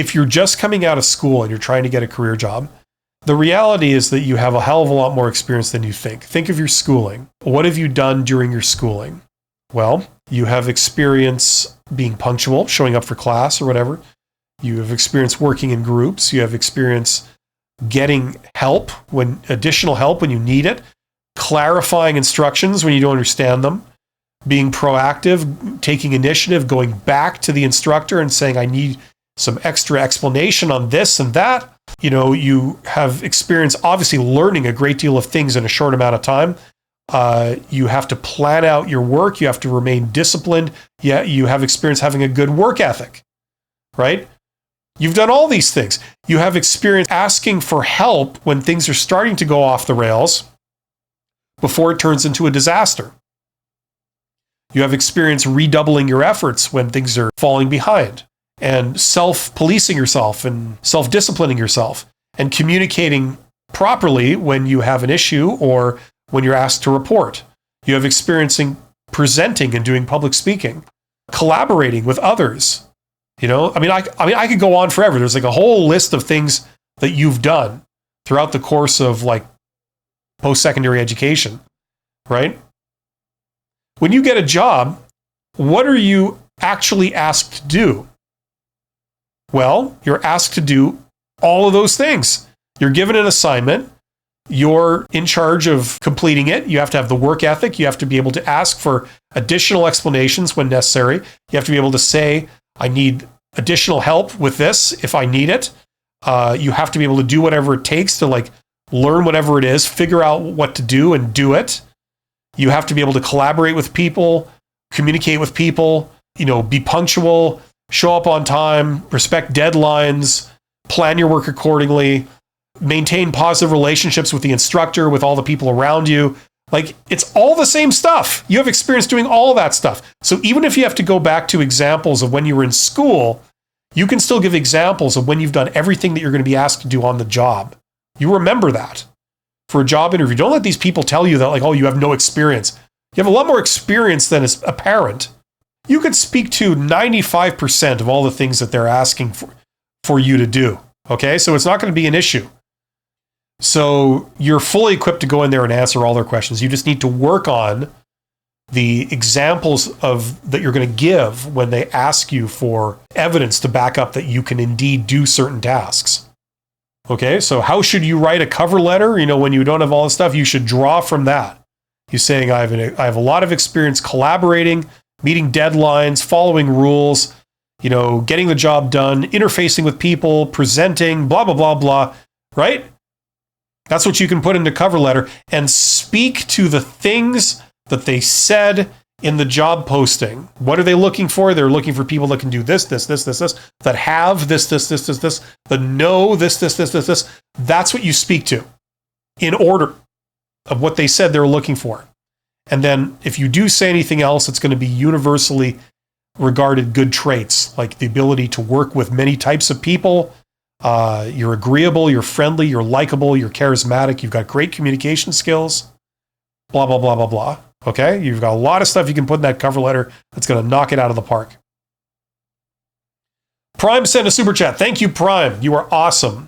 if you're just coming out of school and you're trying to get a career job, the reality is that you have a hell of a lot more experience than you think. Think of your schooling. What have you done during your schooling? Well, you have experience being punctual, showing up for class or whatever. You have experience working in groups. You have experience getting help, additional help when you need it, clarifying instructions when you don't understand them, being proactive, taking initiative, going back to the instructor and saying, I need some extra explanation on this and that. You have experience obviously learning a great deal of things in a short amount of time. You have to plan out your work. You have to remain disciplined. Yeah, you have experience having a good work ethic, right? You've done all these things. You have experience asking for help when things are starting to go off the rails before it turns into a disaster. You have experience redoubling your efforts when things are falling behind, and self-policing yourself and self-disciplining yourself and communicating properly when you have an issue or when you're asked to report. You have experience in presenting and doing public speaking, collaborating with others. I could go on forever. There's like a whole list of things that you've done throughout the course of like post-secondary education, right? When you get a job, what are you actually asked to do? Well, you're asked to do all of those things. You're given an assignment. You're in charge of completing it. You have to have the work ethic. You have to be able to ask for additional explanations when necessary. You have to be able to say, I need additional help with this if I need it. You have to be able to do whatever it takes to like learn whatever it is, figure out what to do and do it. You have to be able to collaborate with people, communicate with people, be punctual, show up on time, respect deadlines, plan your work accordingly, maintain positive relationships with the instructor, with all the people around you. Like, it's all the same stuff. You have experience doing all that stuff. So even if you have to go back to examples of when you were in school, you can still give examples of when you've done everything that you're going to be asked to do on the job. You remember that for a job interview. Don't let these people tell you that, like, oh, you have no experience. You have a lot more experience than is apparent. You could speak to 95% of all the things that they're asking for you to do. Okay, so it's not going to be an issue. So you're fully equipped to go in there and answer all their questions. You just need to work on the examples that you're going to give when they ask you for evidence to back up that you can indeed do certain tasks. Okay, so how should you write a cover letter? When you don't have all this stuff, you should draw from that. You're saying, I have a lot of experience collaborating, meeting deadlines, following rules, getting the job done, interfacing with people, presenting, blah, blah, blah, blah, right? That's what you can put in the cover letter and speak to the things that they said in the job posting. What are they looking for? They're looking for people that can do this, this, this, this, this, that have this, this, this, this, this, that know this, this, this, this, this. That's what you speak to in order of what they said they're looking for. And then if you do say anything else, it's going to be universally regarded good traits, like the ability to work with many types of people. You're agreeable, you're friendly, you're likable, you're charismatic, you've got great communication skills, blah, blah, blah, blah, blah. Okay? You've got a lot of stuff you can put in that cover letter that's going to knock it out of the park. Prime sent a super chat. Thank you, Prime. You are awesome.